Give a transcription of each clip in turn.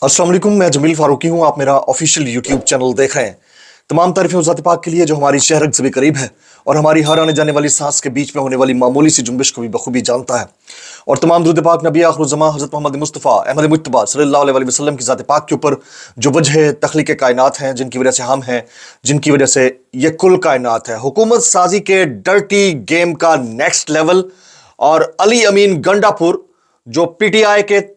अस्सलाम वालेकुम, मैं जमील फारूकी हूँ। आप मेरा ऑफिशियल यूट्यूब चैनल देख रहे हैं। तमाम तारीफें उस ज़ात पाक के लिए जो हमारी शहरत से भी करीब है और हमारी हर आने जाने वाली सांस के बीच में होने वाली मामूली सी जुम्बिश को भी बखूबी जानता है। और तमाम दुरूद पाक नबी आखिरुज़्ज़मा हज़रत मोहम्मद मुस्तफ़ा अहमद मुज्तबा सल्लल्लाहु अलैहि वसल्लम की ज़ात पाक के ऊपर जो वजह तख्लीक़ कायनात हैं, जिनकी वजह से हम हैं, जिनकी वजह से ये कुल कायनात है। हुकूमत साजी के डर्टी गेम का नेक्स्ट लेवल और अली अमीन गंडापुर जो पीटीआई के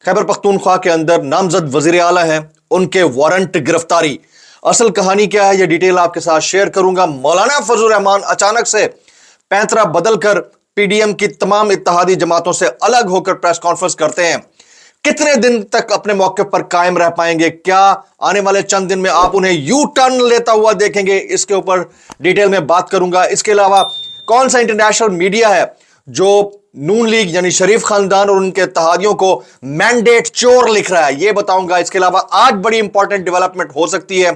खैबर पख्तूनख्वा के अंदर नामजद वजीर आला हैं, उनके वारंट गिरफ्तारी। असल कहानी क्या है, ये डिटेल आपके साथ शेयर करूंगा। मौलाना फजल रहमान अचानक से पैंतरा बदल कर पीडीएम की तमाम इत्तेहादी जमातों से अलग होकर प्रेस कॉन्फ्रेंस करते हैं। कितने दिन तक अपने मौके पर कायम रह पाएंगे? क्या आने वाले चंद दिन में आप उन्हें यू टर्न लेता हुआ देखेंगे? इसके ऊपर डिटेल में बात करूंगा। इसके अलावा कौन सा इंटरनेशनल मीडिया है जो नून लीग यानी शरीफ खानदान और उनके इत्तेहादियों को मैंडेट चोर लिख रहा है, ये बताऊंगा। इसके अलावा आज बड़ी इंपॉर्टेंट डेवलपमेंट हो सकती है,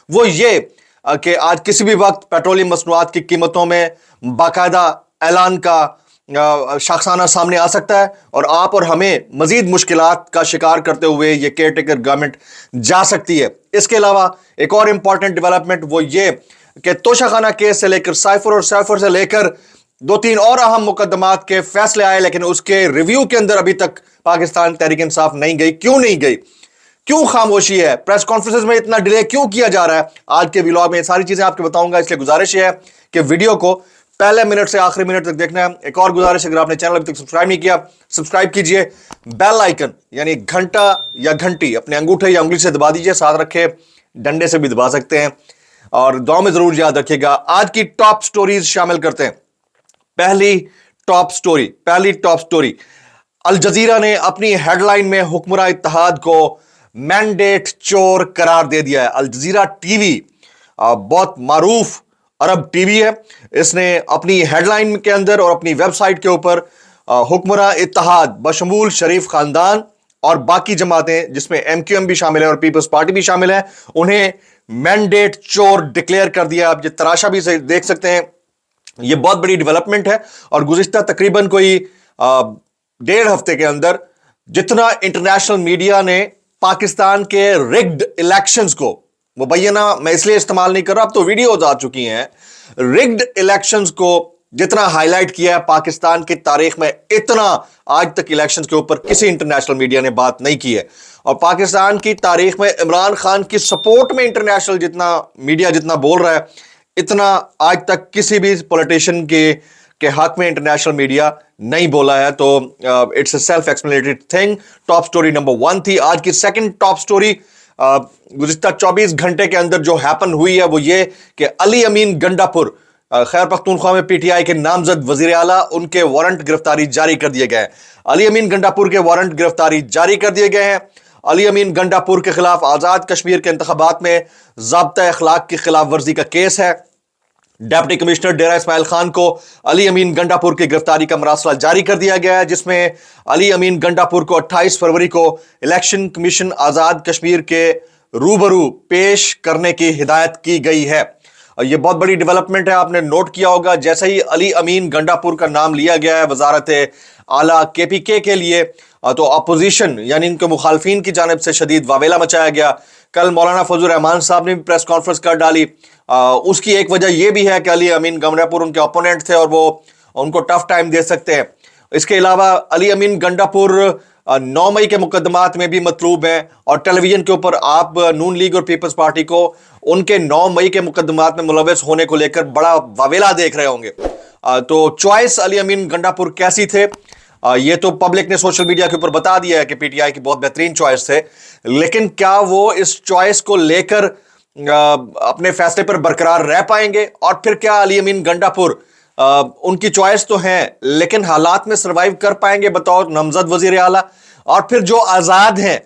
वो ये कि आज किसी भी वक्त पेट्रोलियम मसनूआत की कीमतों में बाकायदा ऐलान का शाखसाना सामने आ सकता है और आप और हमें मजीद मुश्किलात का शिकार करते हुए ये केयर टेकर गवर्नमेंट जा सकती है। इसके अलावा एक और इंपॉर्टेंट डेवलपमेंट वो ये कि तोशाखाना केस से लेकर साइफर से लेकर दो तीन और अहम मुकदमात के फैसले आए, लेकिन उसके रिव्यू के अंदर अभी तक पाकिस्तान तहरीक इंसाफ नहीं गई। क्यों नहीं गई? क्यों खामोशी है? प्रेस कॉन्फ्रेंसेस में इतना डिले क्यों किया जा रहा है? आज के व्लॉग में ये सारी चीजें आपको बताऊंगा। इसलिए गुजारिश है कि वीडियो को पहले मिनट से आखिरी मिनट तक देखना है। एक और गुजारिश, अगर आपने चैनल अभी तक सब्सक्राइब नहीं किया, सब्सक्राइब कीजिए। बेल आइकन यानी घंटा या घंटी अपने अंगूठे या उंगली से दबा दीजिए, साथ रखे डंडे से भी दबा सकते हैं। और दुआ में जरूर याद रखिएगा। आज की टॉप स्टोरीज शामिल करते हैं। पहली टॉप स्टोरी, अल जजीरा ने अपनी हेडलाइन में हुक्मरान इत्तेहाद को मैंडेट चोर करार दे दिया है। अल जजीरा टीवी बहुत मारूफ अरब टीवी है। इसने अपनी हेडलाइन के अंदर और अपनी वेबसाइट के ऊपर हुक्मरान इत्तेहाद बशमूल शरीफ खानदान और बाकी जमातें जिसमें एमक्यूएम भी शामिल है और पीपल्स पार्टी भी शामिल है, उन्हें मैंडेट चोर डिक्लेयर कर दिया। आप ये तराशा भी देख सकते हैं। ये बहुत बड़ी डेवलपमेंट है और गुज़िश्ता तकरीबन कोई 1.5 हफ्ते के अंदर जितना इंटरनेशनल मीडिया ने पाकिस्तान के रिग्ड इलेक्शंस को, मुबैना मैं इसलिए इस्तेमाल नहीं कर रहा, अब तो वीडियोज आ चुकी हैं, रिग्ड इलेक्शंस को जितना हाईलाइट किया है पाकिस्तान की तारीख में, इतना आज तक इलेक्शंस के ऊपर किसी इंटरनेशनल मीडिया ने बात नहीं की है। और पाकिस्तान की तारीख में इमरान खान की सपोर्ट में इंटरनेशनल जितना मीडिया जितना बोल रहा है, इतना आज तक किसी भी पॉलिटिशियन के हक में इंटरनेशनल मीडिया नहीं बोला है। तो it's a self explanatory thing. Top story number 1 थी। आज की सेकंड टॉप स्टोरी गुज़िश्ता 24 घंटे के अंदर जो हैपन हुई है वो ये कि अली अमीन गंडापुर खैबर पख्तूनख्वा में पीटीआई के नामजद वजीर आला, उनके वारंट गिरफ्तारी जारी कर दिए गए हैं। अली अमीन गंडापुर के वारंट गिरफ्तारी जारी कर दिए गए हैं। अली अमीन गंडापुर के खिलाफ आज़ाद कश्मीर के इंतखाबात में ज़ाब्ता अखलाक की खिलाफ वर्जी का केस है। डिप्टी कमिश्नर डेरा इस्माइल खान को अली अमीन गंडापुर की गिरफ्तारी का मरासला जारी कर दिया गया है, जिसमें अली अमीन गंडापुर को 28 फरवरी को इलेक्शन कमीशन आज़ाद कश्मीर के रूबरू पेश करने की हिदायत की गई है। और यह बहुत बड़ी डेवलपमेंट है। आपने नोट किया होगा, जैसे ही अली अमीन गंडापुर का नाम लिया गया है वजारत आला केपीके के लिए, तो अपोजिशन यानी इनके मुखालफिन की जानिब से शदीद वावेला मचाया गया। कल मौलाना फजल रहमान साहब ने भी प्रेस कॉन्फ्रेंस कर डाली। उसकी एक वजह यह भी है कि अली अमीन गंडापुर उनके ओपोनेंट थे और वो उनको टफ टाइम दे सकते हैं। इसके अलावा अली अमीन गंडापुर 9 मई के मुकदमात में भी मतलूब हैं और टेलीविजन के ऊपर आप नून लीग और पीपल्स पार्टी को उनके 9 मई के मुकदमात में मुलव्वस होने को लेकर बड़ा वावेला देख रहे होंगे। तो चॉइस अली अमीन गंडापुर कैसी थे, ये तो पब्लिक ने सोशल मीडिया के ऊपर बता दिया है कि पीटीआई की बहुत बेहतरीन चॉइस थे, लेकिन क्या वो इस चॉइस को लेकर अपने फैसले पर बरकरार रह पाएंगे? और फिर क्या अली अमीन गंडापुर उनकी चॉइस तो है लेकिन हालात में सरवाइव कर पाएंगे बतौर नामजद वजीर आला? और फिर जो आजाद हैं,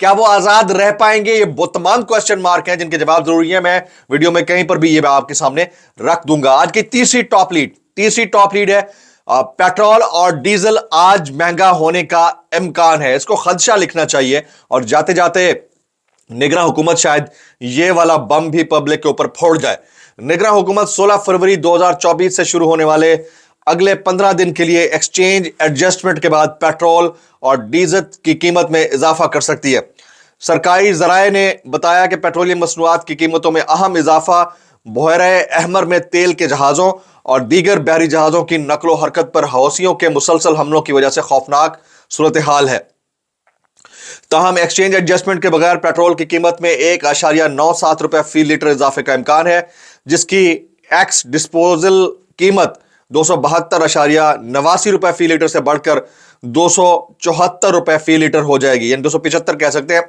क्या वो आजाद रह पाएंगे? ये बहुत तमाम क्वेश्चन मार्क हैं जिनके जवाब जरूरी है। मैं वीडियो में कहीं पर भी ये आपके सामने रख दूंगा। आज की तीसरी टॉप लीड है पेट्रोल और डीजल आज महंगा होने का इम्कान है। इसको खदशा लिखना चाहिए और जाते जाते निगरान हुकूमत शायद ये वाला बम भी पब्लिक के ऊपर फोड़ जाए। निगरान हुकूमत 16 फरवरी 2024 से शुरू होने वाले अगले 15 दिन के लिए एक्सचेंज एडजस्टमेंट के बाद पेट्रोल और डीजल की कीमत में इजाफा कर सकती है। सरकारी ज़राए ने बताया कि पेट्रोलियम मसनूआत की कीमतों में अहम इजाफा बहरे अहमर में तेल के जहाज़ों और दीगर बहरी जहाज़ों की नकलो हरकत पर हौसियों के मुसलसल हमलों की वजह से खौफनाक सूरत हाल है। ताहम एक्सचेंज एडजस्टमेंट के बगैर पेट्रोल की कीमत में 1.97 रुपए फी लीटर इजाफे का इम्कान है, जिसकी एक्स डिस्पोजल कीमत 272.89 रुपए फी लीटर से बढ़कर 274 रुपए फी लीटर हो जाएगी, यानी 275 कह सकते हैं।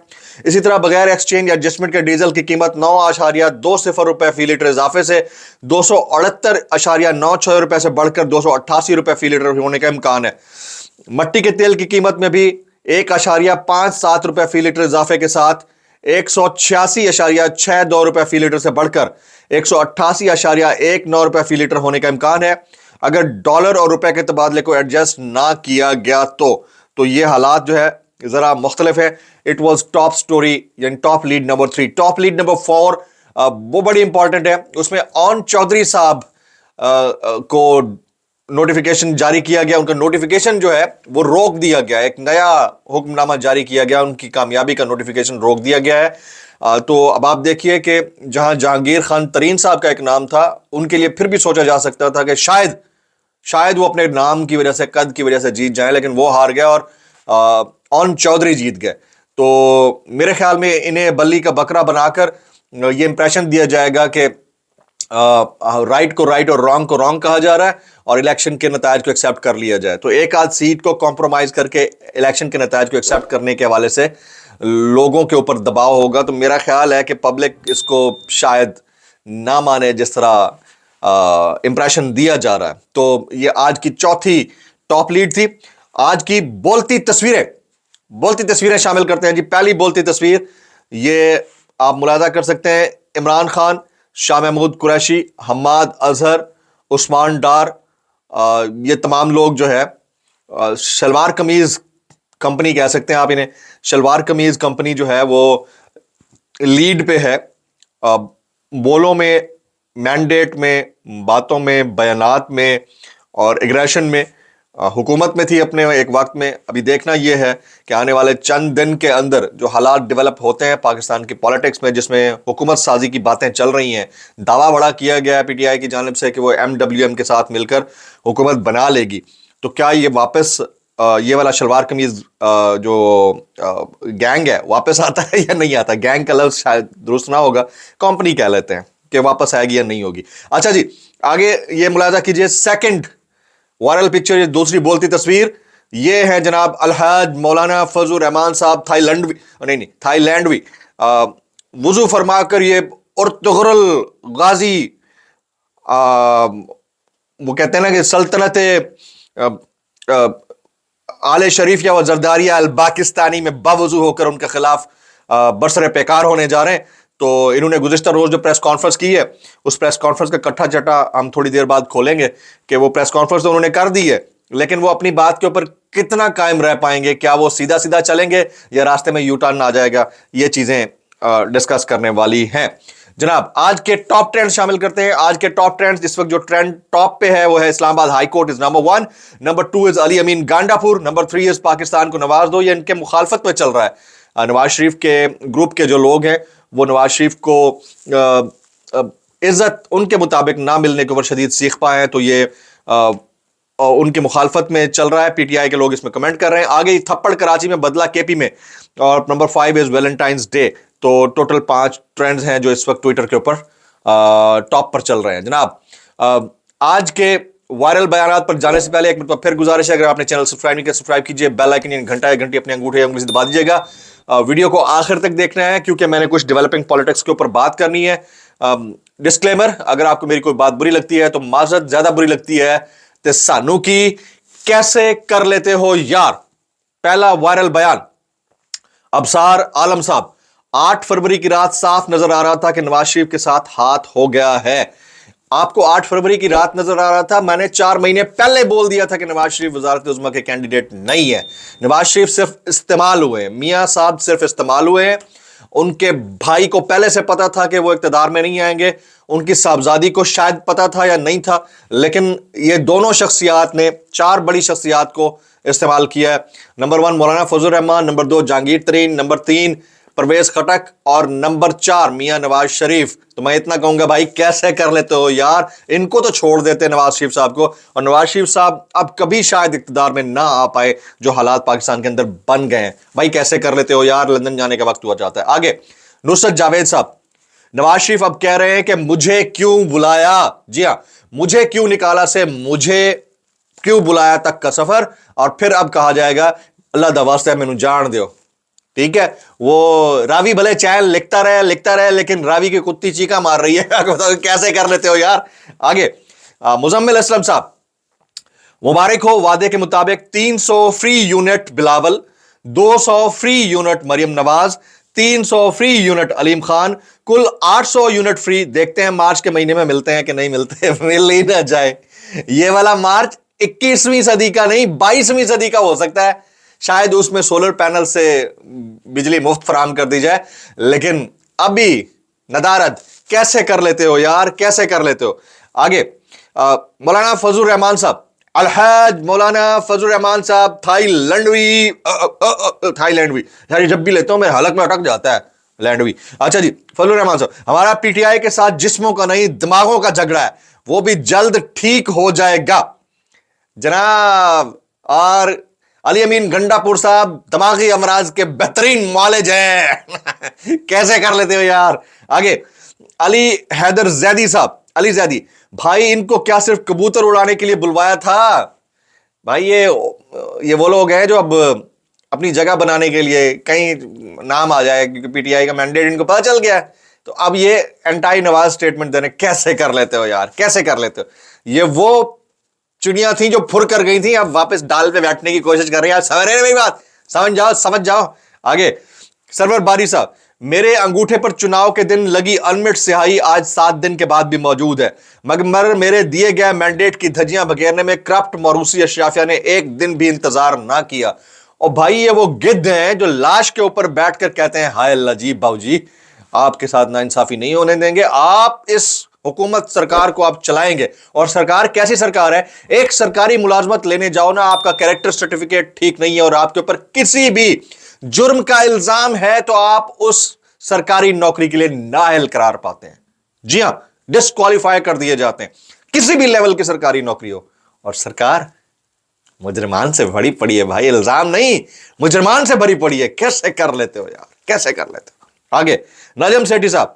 इसी तरह बगैर एक्सचेंज एडजस्टमेंट के डीजल की कीमत 9.20 रुपए फी लीटर इजाफे से 268.96 रुपए से बढ़कर 288 रुपए फी लीटर होने का इम्कान है। मट्टी के तेल की कीमत में भी 1.57 रुपए फी लीटर इजाफे के साथ 186.62 रुपए फी लीटर से बढ़कर 188.19 रुपए फी लीटर होने का इम्कान है। अगर डॉलर और रुपए के तबादले को एडजस्ट ना किया गया तो ये हालात जो है जरा मुख्तलिफ है। इट वॉज टॉप स्टोरी, यानी top lead number 3। Top lead number 4 वो बड़ी इंपॉर्टेंट है। उसमें ऑन चौधरी साहब को नोटिफिकेशन जारी किया गया। उनका नोटिफिकेशन जो है वो रोक दिया गया, एक नया हुक्मनामा जारी किया गया, उनकी कामयाबी का नोटिफिकेशन रोक दिया गया है। तो अब आप देखिए कि जहां जहांगीर खान तरीन साहब का एक नाम था, उनके लिए फिर भी सोचा जा सकता था कि शायद वो अपने नाम की वजह से, कद की वजह से जीत जाए, लेकिन वो हार गया और ऑन चौधरी जीत गए। तो मेरे ख्याल में इन्हें बल्ली का बकरा बनाकर ये इंप्रेशन दिया जाएगा कि राइट को राइट और रॉन्ग को रॉन्ग कहा जा रहा है और इलेक्शन के नतायज को एक्सेप्ट कर लिया जाए। तो एक आध सीट को कॉम्प्रोमाइज करके इलेक्शन के नतायज को एक्सेप्ट करने के हवाले से लोगों के ऊपर दबाव होगा। तो मेरा ख्याल है कि पब्लिक इसको शायद ना माने जिस तरह इंप्रेशन दिया जा रहा है। तो ये आज की चौथी टॉप लीड थी। आज की बोलती तस्वीरें शामिल करते हैं जी। पहली बोलती तस्वीर ये आप मुलाहजा कर सकते हैं, इमरान खान, शाह महमूद कुरैशी, हम्माद अजहर, उस्मान डार, ये तमाम लोग जो है शलवार कमीज कंपनी कह सकते हैं आप इन्हें। शलवार कमीज कंपनी जो है वो लीड पे है, बोलों में, मैंडेट में, बातों में, बयानात में और एग्रेशन में। हुकूमत में थी अपने एक वक्त में। अभी देखना यह है कि आने वाले चंद दिन के अंदर जो हालात डेवलप होते हैं पाकिस्तान की पॉलिटिक्स में, जिसमें हुकूमत साजी की बातें चल रही हैं, दावा बड़ा किया गया है पीटीआई की जानिब से कि वो MWM के साथ मिलकर हुकूमत बना लेगी। तो क्या ये वापस ये वाला शलवार कमीज जो गैंग है वापस आता है या नहीं आता? गैंग का लफ्ज़ शायद दुरुस्त ना होगा, कंपनी कह लेते हैं कि वापस आएगी या नहीं होगी। अच्छा जी, आगे ये मुलाजा कीजिए। सेकंड वायरल पिक्चर, ये दूसरी बोलती तस्वीर, ये है जनाब अलहाज मौलाना फजल रहमान साहब थाईलैंडवी वुजू फरमाकर ये उर्तुगरल गाजी, वो कहते हैं ना कि सल्तनत आले शरीफ या जरदारिया अल पाकिस्तानी में बावजू होकर उनके खिलाफ बरसरे पेकार होने जा रहे हैं। तो इन्होंने गुज़िश्ता रोज जो प्रेस कॉन्फ्रेंस की है, उस प्रेस कॉन्फ्रेंस का कट्ठा चट्टा हम थोड़ी देर बाद खोलेंगे कि वो प्रेस कॉन्फ्रेंस तो उन्होंने कर दी है, लेकिन वो अपनी बात के ऊपर कितना कायम रह पाएंगे, क्या वो सीधा सीधा चलेंगे या रास्ते में यू टर्न आ जाएगा, ये चीजें डिस्कस करने वाली हैं। जनाब आज के टॉप ट्रेंड शामिल करते हैं। आज के टॉप ट्रेंड्स, इस वक्त जो ट्रेंड टॉप पे है वो है Islamabad high court is number 1, number 2 is Ali Amin Gandapur, number 3 is Pakistan को नवाज दो। ये इनके मुखालफत में चल रहा है। नवाज शरीफ के ग्रुप के जो लोग हैं वो नवाज शरीफ को इज्जत उनके मुताबिक ना मिलने के ऊपर शदीद सीख पाए हैं, तो ये उनकी मुखालफत में चल रहा है। पीटीआई के लोग इसमें कमेंट कर रहे हैं। आगे थप्पड़ कराची में, बदला केपी में, और नंबर 5 इज वैलेंटाइंस डे। तो टोटल 5 ट्रेंड्स हैं जो इस वक्त ट्विटर के ऊपर टॉप पर चल रहे हैं। जनाब आज के वायरल बयानात पर जाने से पहले एक मिनट फिर गुजारिश है, अगर आपने चैनल सब्सक्राइब नहीं किया सब्सक्राइब कीजिए, बेल आइकन यानी घंटा या घंटी अपने अंगूठे या उंगली से दबा दीजिएगा। वीडियो को आखिर तक देखना है क्योंकि मैंने कुछ डेवलपिंग पॉलिटिक्स के ऊपर बात करनी है। डिस्क्लेमर, अगर आपको मेरी कोई बात बुरी लगती है तो माजरत, ज्यादा बुरी लगती है तो सानू की कैसे कर लेते हो यार। पहला वायरल बयान, अबसार आलम साहब, 8 फरवरी की रात साफ नजर आ रहा था कि नवाज शरीफ के साथ हाथ हो गया है। आपको 8 फरवरी की रात नजर आ रहा था, मैंने 4 महीने पहले बोल दिया था कि नवाज शरीफ वजारत उज़्मा के कैंडिडेट नहीं है। नवाज शरीफ सिर्फ इस्तेमाल हुए, मियां साहब सिर्फ इस्तेमाल हुए हैं। उनके भाई को पहले से पता था कि वो इक़्तिदार में नहीं आएंगे, उनकी साहबजादी को शायद पता था या नहीं था, लेकिन ये दोनों शख्सियात ने 4 बड़ी शख्सियात को इस्तेमाल किया है। नंबर 1 मौलाना फजल रहमान, नंबर 2 जहांगीर तरीन, नंबर 3 परवेज खटक और नंबर 4 मियां नवाज शरीफ। तो मैं इतना कहूंगा भाई कैसे कर लेते हो यार, इनको तो छोड़ देते नवाज शरीफ साहब को। और नवाज शरीफ साहब अब कभी शायद इक्तदार में ना आ पाए, जो हालात पाकिस्तान के अंदर बन गए हैं। भाई कैसे कर लेते हो यार, लंदन जाने का वक्त हुआ जाता है। आगे नुसरत जावेद साहब, नवाज शरीफ अब कह रहे हैं कि मुझे क्यों बुलाया। जी हाँ, मुझे क्यों निकाला से मुझे क्यों बुलाया तक का सफर। और फिर अब कहा जाएगा अल्लाह दा वास्ता मैनू जान दियो। ठीक है, वो रावी भले चैन लिखता रहे लेकिन रावी की कुत्ती चीका मार रही है। बताओ कैसे कर लेते हो यार। आगे मुजम्मिल असलम साहब, मुबारक हो, वादे के मुताबिक 300 free unit Bilawal, 200 free unit Maryam Nawaz, 300 free unit Aleem Khan, कुल 800 यूनिट फ्री। देखते हैं मार्च के महीने में मिलते हैं कि नहीं मिलते। मिल ही ना जाए। ये वाला मार्च 21वीं सदी का नहीं 22वीं सदी का हो सकता है, शायद उसमें सोलर पैनल से बिजली मुफ्त फराम कर दी जाए। लेकिन अभी नदारद कैसे कर लेते हो यार, कैसे कर लेते हो। आगे मौलाना फजल रहमान साहब, अलहाज मौलाना फजल रहमान साहब, थाईलैंडवी थाईलैंडवी यार, जब भी लेता हूं मेरे हलक में अटक जाता है लैंडवी। अच्छा जी, फजल रहमान साहब, हमारा पीटीआई के साथ जिस्मों का नहीं दिमागों का झगड़ा है, वो भी जल्द ठीक हो जाएगा जनाब। और अली अमीन गंडापुर साहब, दिमागी अमराज के बेहतरीन मालिज हैं। कैसे कर लेते हो यार। आगे अली हैदर जैदी साहब, अली जैदी भाई, इनको क्या सिर्फ कबूतर उड़ाने के लिए बुलवाया था। भाई ये वो लोग हैं जो अब अपनी जगह बनाने के लिए कहीं नाम आ जाए, क्योंकि पीटीआई का मैंडेट इनको पता चल गया है, तो अब ये एंटी नवाज स्टेटमेंट देने। कैसे कर लेते हो यार, कैसे कर लेते हो। ये वो चिड़ियां थी जो फुर कर गई थी, अब वापस डाल पे बैठने की कोशिश कर रही है। समझ रहे मेरी बात, समझ जाओ। आगे सरवर बारी साहब, मेरे अंगूठे पर चुनाव के दिन लगी अनमिट स्याही आज 7 दिन के बाद भी मौजूद है, मगर मेरे दिए गए मैंडेट की धज्जियां बखेरने में करप्ट मरूसी अशराफिया ने एक दिन भी इंतजार ना किया। और भाई ये वो गिद्ध हैं जो लाश के ऊपर बैठकर कहते हैं हाय अल्लाह जी बाबूजी आपके साथ नाइंसाफी नहीं होने देंगे, आप इस हुकूमत सरकार को आप चलाएंगे। और सरकार कैसी सरकार है, एक सरकारी मुलाजमत लेने जाओ ना, आपका कैरेक्टर सर्टिफिकेट ठीक नहीं है और आपके ऊपर किसी भी जुर्म का इल्जाम है तो आप उस सरकारी नौकरी के लिए नाअहल करार पाते हैं। जी हां, डिस्क्वालीफाई कर दिए जाते हैं, किसी भी लेवल की सरकारी नौकरी हो। और सरकार मुजरमान से भरी पड़ी है भाई, इल्जाम नहीं मुजरमान से भरी पड़ी है। कैसे कर लेते हो यार, कैसे कर लेते हो। आगे नजम सेठी साहब,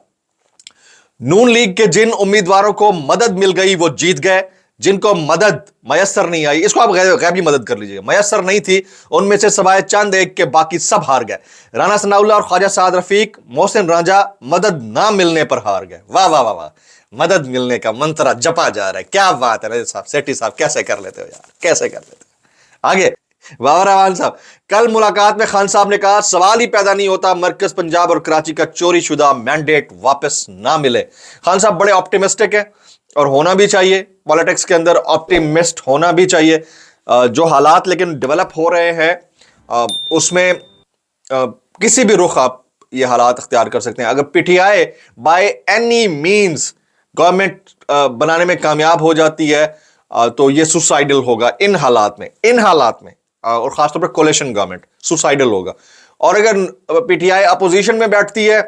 नून लीग के जिन उम्मीदवारों को मदद मिल गई वो जीत गए, जिनको मदद मयसर नहीं आई, इसको आप गैबी मदद कर लीजिएगा, मयसर नहीं थी, उनमें से सवाए चंद एक के बाकी सब हार गए। राना सनाउल्लाह और ख्वाजा साद रफीक, मोहसिन राजा मदद ना मिलने पर हार गए। वाह वाह वाह वाह, मदद मिलने का मंत्र जपा जा रहा है। क्या बात है नजर साहब, सेठी साहब, कैसे कर लेते हो यार, कैसे कर लेते हो। आगे बाबर रहमान साहब, कल मुलाकात में खान साहब ने कहा सवाल ही पैदा नहीं होता मरकज पंजाब और कराची का चोरी शुदा मैंडेट वापस ना मिले। खान साहब बड़े ऑप्टिमिस्टिक है और होना भी चाहिए, पॉलिटिक्स के अंदर ऑप्टिमिस्ट होना भी चाहिए। जो हालात लेकिन डेवलप हो रहे हैं उसमें किसी भी रुख आप ये हालात अख्तियार कर सकते हैं। अगर PTI by any means government बनाने में कामयाब हो जाती है तो ये सुसाइडल होगा इन हालात में, और खासतौर पर कोलिशन गवर्नमेंट सुसाइडल होगा। और अगर पीटीआई अपोजिशन में बैठती है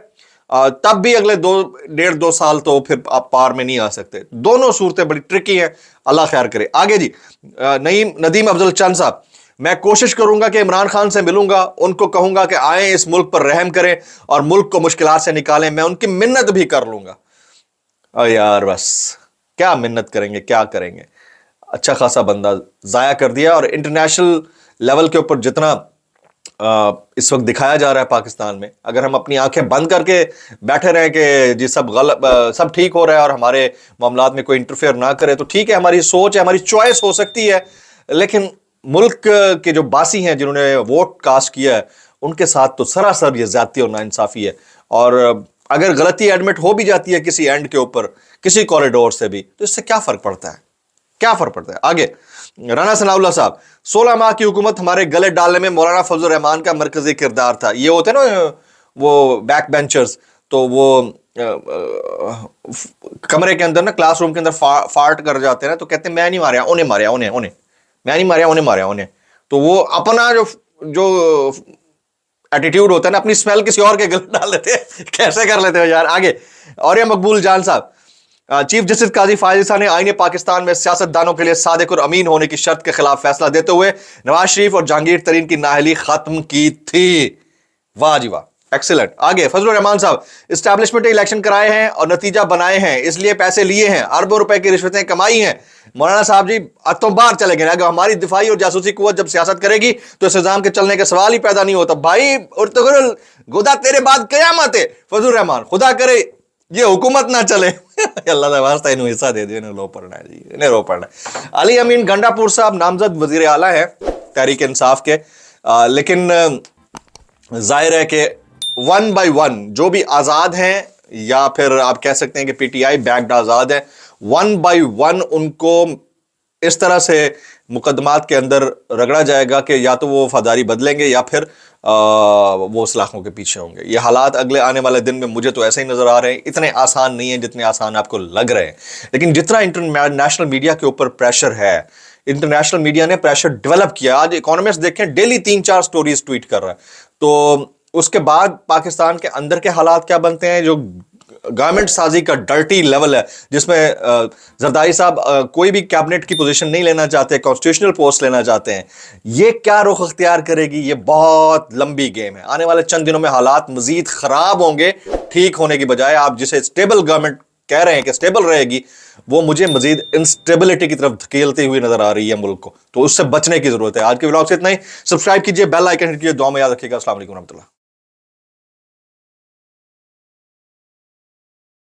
तब भी अगले 1.5-2 साल तो फिर आप पार में नहीं आ सकते। दोनों सूरतें बड़ी ट्रिकी हैं, अल्लाह खैर करे। आगे जी नदीम अफजल चंद साहब, मैं कोशिश करूंगा कि इमरान खान से मिलूंगा, उनको कहूंगा कि आए इस मुल्क पर रहम करें और मुल्क को मुश्किलात से निकालें, मैं उनकी मिन्नत भी कर लूंगा। यार बस क्या मिन्नत करेंगे, क्या करेंगे। अच्छा खासा बंदा जाया कर दिया। और इंटरनेशनल लेवल के ऊपर जितना इस वक्त दिखाया जा रहा है पाकिस्तान में, अगर हम अपनी आंखें बंद करके बैठे रहें कि जी सब गलत सब ठीक हो रहा है और हमारे मामलात में कोई इंटरफेयर ना करे, तो ठीक है, हमारी सोच है, हमारी चॉइस हो सकती है। लेकिन मुल्क के जो बासी हैं जिन्होंने वोट कास्ट किया है उनके साथ तो सरासर ये ज्यादती और नाइंसाफी है। और अगर गलती एडमिट हो भी जाती है किसी एंड के ऊपर, किसी कॉरिडोर से भी, तो इससे क्या फर्क पड़ता है, क्या फर्क पड़ता है। आगे राना सनाउल्लाह साहब, 16 माह की हुकूमत हमारे गले डालने में मौलाना फजल रहमान का मरकजी किरदार था। ये होते ना वो बैक बेंचर्स, तो वो कमरे के अंदर ना, क्लासरूम के अंदर फार्ट कर जाते हैं ना, तो कहते हैं मैं नहीं मारा उन्हें मारा, उन्हें मैं नहीं मारा उन्हें मारा उन्हें। तो वो अपना जो ایٹیٹیوڈ ہوتا ہے نا, اپنی اسمیل کسی اور کے گلے ڈال لیتے ہیں, کیسے کر لیتے ہو یار. آگے اور یہ مقبول جان صاحب, چیف جسٹس قاضی فائز عیسیٰ نے آئین پاکستان میں سیاست دانوں کے لیے صادق اور امین ہونے کی شرط کے خلاف فیصلہ دیتے ہوئے نواز شریف اور جہانگیر ترین کی نااہلی ختم کی تھی. واہ جی واہ, ایکسلنٹ. آگے فضل الرحمان صاحب, اسٹیبلشمنٹ الیکشن کرائے ہیں اور نتیجہ بنائے ہیں, اس لیے پیسے لیے ہیں, اربوں روپے کی رشوتیں کمائی ہیں. مولانا صاحب جی اتوں باہر چلے گئے. اگر ہماری دفاعی اور جاسوسی قوت جب سیاست کرے گی تو اس نظام کے چلنے کا سوال ہی پیدا نہیں ہوتا. بھائی ارتغرل گودا تیرے بعد قیامت ہے. فضل الرحمان, خدا کرے یہ حکومت نہ چلے. اللہ کا واسطہ انہوں حصہ دے دے, انہیں لو پڑھنا ہے جی, انہیں رو پڑھنا ہے. علی امین گنڈا پور صاحب نامزد وزیر اعلیٰ ہیں تحریک انصاف کے, لیکن ظاہر ہے کہ ون بائی ون جو بھی آزاد ہیں, یا پھر آپ کہہ سکتے ہیں کہ پی ٹی آئی بیکڈ آزاد ہے, ون بائی ون ان کو اس طرح سے مقدمات کے اندر رگڑا جائے گا کہ یا تو وہ وفاداری بدلیں گے یا پھر وہ سلاخوں کے پیچھے ہوں گے. یہ حالات اگلے آنے والے دن میں مجھے تو ایسے ہی نظر آ رہے ہیں. اتنے آسان نہیں ہیں جتنے آسان آپ کو لگ رہے ہیں, لیکن جتنا انٹرنیشنل میڈیا کے اوپر پریشر ہے, انٹرنیشنل میڈیا نے پریشر ڈیولپ کیا. آج اکانومسٹ دیکھیں ڈیلی 3-4 سٹوریز ٹویٹ کر رہا ہے. تو اس کے بعد پاکستان کے اندر کے حالات کیا بنتے ہیں, جو گورنمنٹ سازی کا ڈرٹی لیول ہے, جس میں زرداری صاحب کوئی بھی کیبنٹ کی پوزیشن نہیں لینا چاہتے, کانسٹیٹیوشنل پوسٹ لینا چاہتے ہیں. یہ کیا رخ اختیار کرے گی, یہ بہت لمبی گیم ہے. آنے والے چند دنوں میں حالات مزید خراب ہوں گے, ٹھیک ہونے کی بجائے. آپ جسے اسٹیبل گورنمنٹ کہہ رہے ہیں کہ اسٹیبل رہے گی, وہ مجھے مزید انسٹیبلٹی کی طرف دھکیلتے ہوئے نظر آ رہی ہے ملک کو. تو اس سے بچنے کی ضرورت ہے. آج کے ولاگ سے اتنا ہی. سبسکرائب کیجئے, بیل آئیکن ہٹ کیجئے. دعا میں یاد رکھیے گا. السلام علیکم ورحمۃ اللہ.